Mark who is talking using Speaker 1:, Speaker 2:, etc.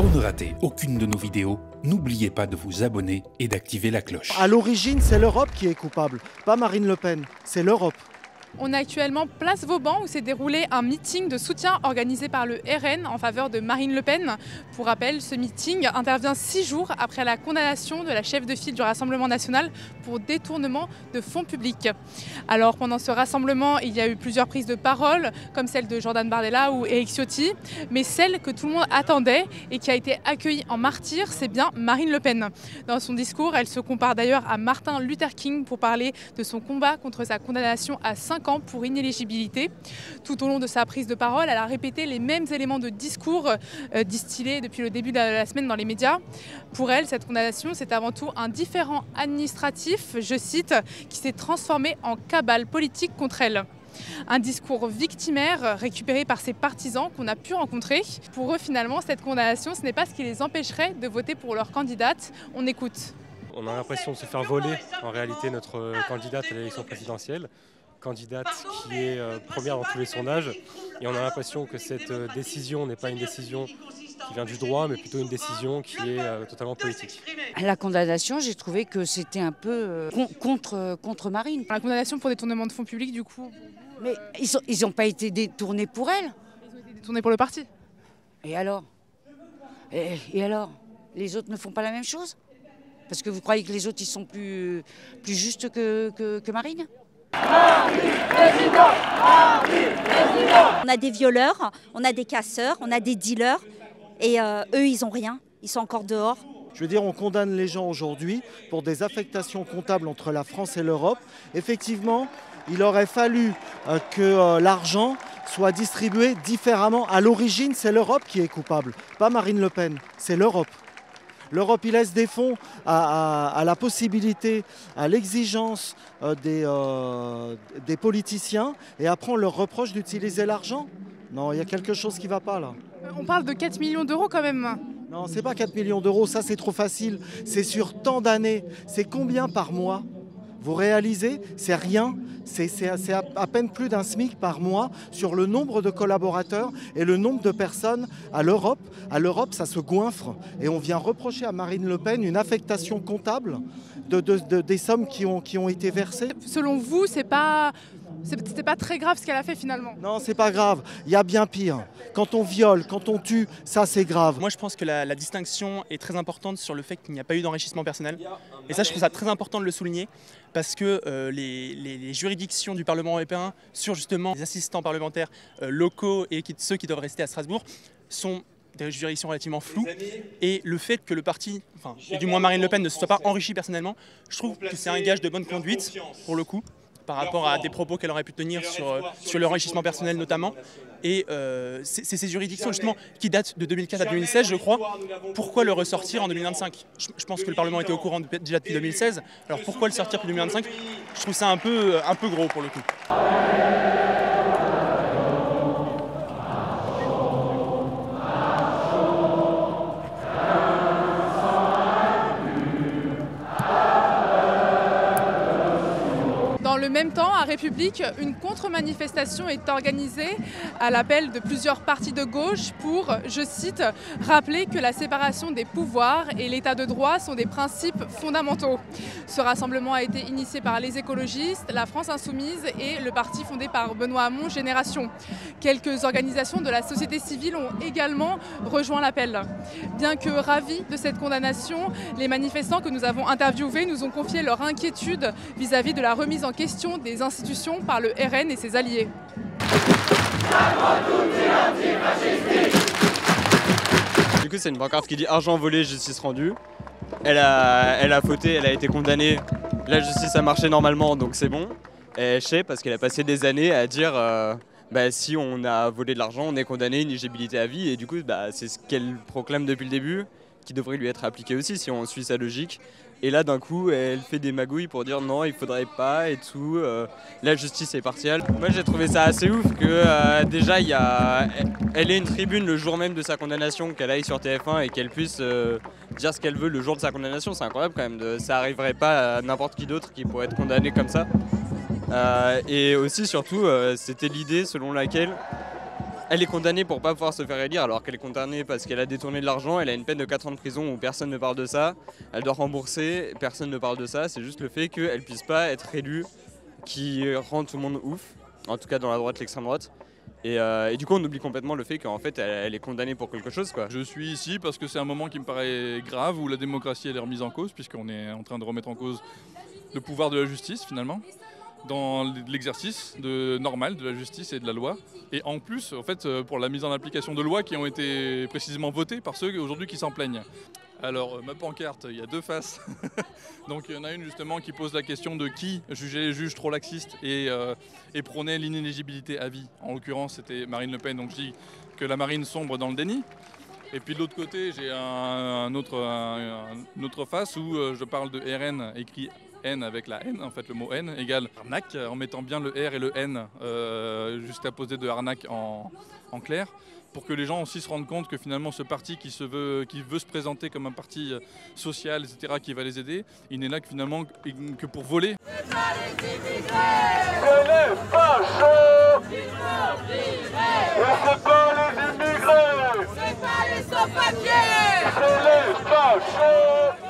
Speaker 1: Pour ne rater aucune de nos vidéos, n'oubliez pas de vous abonner et d'activer la cloche.
Speaker 2: À l'origine, c'est l'Europe qui est coupable, pas Marine Le Pen, c'est l'Europe.
Speaker 3: On est actuellement place Vauban où s'est déroulé un meeting de soutien organisé par le RN en faveur de Marine Le Pen. Pour rappel, ce meeting intervient 6 jours après la condamnation de la chef de file du Rassemblement national pour détournement de fonds publics. Alors pendant ce rassemblement, il y a eu plusieurs prises de parole, comme celle de Jordan Bardella ou Éric Ciotti, mais celle que tout le monde attendait et qui a été accueillie en martyr, c'est bien Marine Le Pen. Dans son discours, elle se compare d'ailleurs à Martin Luther King pour parler de son combat contre sa condamnation à 5 ans pour inéligibilité. Tout au long de sa prise de parole, elle a répété les mêmes éléments de discours distillés depuis le début de la semaine dans les médias. Pour elle, cette condamnation, c'est avant tout un différend administratif, je cite, qui s'est transformé en cabale politique contre elle. Un discours victimaire récupéré par ses partisans qu'on a pu rencontrer. Pour eux, finalement, cette condamnation, ce n'est pas ce qui les empêcherait de voter pour leur candidate. On écoute.
Speaker 4: On a l'impression de se faire voler en réalité notre candidate à l'élection présidentielle. Candidate qui est première dans tous les sondages, et on a l'impression que cette décision n'est pas une décision qui vient du droit, mais plutôt une décision qui est totalement politique.
Speaker 5: La condamnation, j'ai trouvé que c'était un peu contre Marine.
Speaker 3: La condamnation pour détournement de fonds publics, du coup.
Speaker 5: Mais ils n'ont pas été détournés pour elle.
Speaker 3: Ils ont été détournés pour le parti.
Speaker 5: Et alors et alors les autres ne font pas la même chose? Parce que vous croyez que les autres ils sont plus justes que Marine?
Speaker 6: On a des violeurs, on a des casseurs, on a des dealers et eux ils ont rien, ils sont encore dehors.
Speaker 2: Je veux dire, on condamne les gens aujourd'hui pour des affectations comptables entre la France et l'Europe. Effectivement, il aurait fallu que l'argent soit distribué différemment. À l'origine, c'est l'Europe qui est coupable, pas Marine Le Pen, c'est l'Europe. L'Europe, il laisse des fonds à la possibilité, à l'exigence des politiciens, et après on leur reproche d'utiliser l'argent. Non, il y a quelque chose qui ne va pas là.
Speaker 3: On parle de 4 millions d'euros quand même.
Speaker 2: Non, c'est pas 4 millions d'euros, ça c'est trop facile. C'est sur tant d'années. C'est combien par mois? Vous réalisez? C'est rien. C'est à peine plus d'un SMIC par mois sur le nombre de collaborateurs et le nombre de personnes à l'Europe. À l'Europe, ça se goinfre. Et on vient reprocher à Marine Le Pen une affectation comptable des sommes qui ont été versées.
Speaker 3: Selon vous, c'est pas très grave ce qu'elle a fait finalement?
Speaker 2: Non, c'est pas grave. Il y a bien pire. Quand on viole, quand on tue, ça c'est grave.
Speaker 7: Moi je pense que la distinction est très importante sur le fait qu'il n'y a pas eu d'enrichissement personnel. Et ça je trouve ça très important de le souligner parce que les juridictions du Parlement européen sur justement les assistants parlementaires locaux et ceux qui doivent rester à Strasbourg sont des juridictions relativement floues, et le fait que le parti, et du moins Marine Le Pen, ne se soit pas enrichi personnellement, je trouve que c'est un gage de bonne conduite pour le coup, par rapport à des propos qu'elle aurait pu tenir sur l'enrichissement personnel notamment. Et c'est ces juridictions justement qui datent de 2004 à 2016 je crois. Pourquoi le ressortir en 2025? Je pense que le Parlement était au courant déjà depuis 2016, alors pourquoi le sortir depuis 2025? Je trouve ça un peu gros pour le coup.
Speaker 3: Dans le même temps, à République, une contre-manifestation est organisée à l'appel de plusieurs partis de gauche pour, je cite, rappeler que la séparation des pouvoirs et l'état de droit sont des principes fondamentaux. Ce rassemblement a été initié par les écologistes, la France Insoumise et le parti fondé par Benoît Hamon, Génération. Quelques organisations de la société civile ont également rejoint l'appel. Bien que ravis de cette condamnation, les manifestants que nous avons interviewés nous ont confié leur inquiétude vis-à-vis de la remise en question des institutions par le RN et ses alliés.
Speaker 8: Du coup, c'est une pancarte qui dit argent volé, justice rendue. Elle a fauté, elle a été condamnée. La justice a marché normalement, donc c'est bon. Et je sais parce qu'elle a passé des années à dire si on a volé de l'argent, on est condamné, inéligibilité à vie. Et du coup, c'est ce qu'elle proclame depuis le début, qui devrait lui être appliqué aussi si on suit sa logique. Et là, d'un coup, elle fait des magouilles pour dire non, il faudrait pas et tout. La justice est partielle. Moi, j'ai trouvé ça assez ouf que déjà, elle ait une tribune le jour même de sa condamnation, qu'elle aille sur TF1 et qu'elle puisse dire ce qu'elle veut le jour de sa condamnation. C'est incroyable quand même. Ça arriverait pas à n'importe qui d'autre qui pourrait être condamné comme ça. Et aussi, surtout, c'était l'idée selon laquelle Elle est condamnée pour pas pouvoir se faire élire alors qu'elle est condamnée parce qu'elle a détourné de l'argent, elle a une peine de 4 ans de prison où personne ne parle de ça, elle doit rembourser, personne ne parle de ça, c'est juste le fait qu'elle ne puisse pas être élue qui rend tout le monde ouf, en tout cas dans la droite, l'extrême droite. Et du coup on oublie complètement le fait qu'en fait elle est condamnée pour quelque chose, quoi.
Speaker 9: Je suis ici parce que c'est un moment qui me paraît grave où la démocratie elle est remise en cause puisqu'on est en train de remettre en cause le pouvoir de la justice finalement, dans l'exercice normal de la justice et de la loi. Et en plus, en fait, pour la mise en application de lois qui ont été précisément votées par ceux aujourd'hui qui s'en plaignent. Alors, ma pancarte, il y a 2 faces. Donc, il y en a une justement qui pose la question de qui jugeait les juges trop laxistes et prônait l'inéligibilité à vie. En l'occurrence, c'était Marine Le Pen, donc je dis que la marine sombre dans le déni. Et puis de l'autre côté, j'ai une autre face où je parle de RN écrit N avec la N, en fait le mot N égale arnaque, en mettant bien le R et le N juste à poser de arnaque en clair, pour que les gens aussi se rendent compte que finalement ce parti qui veut se présenter comme un parti social, etc., qui va les aider, il n'est là que finalement que pour voler.
Speaker 10: C'est pas les immigrés, c'est les fachos qui sont virés. Et c'est pas les immigrés, c'est pas les sans-papiers, c'est les fachos.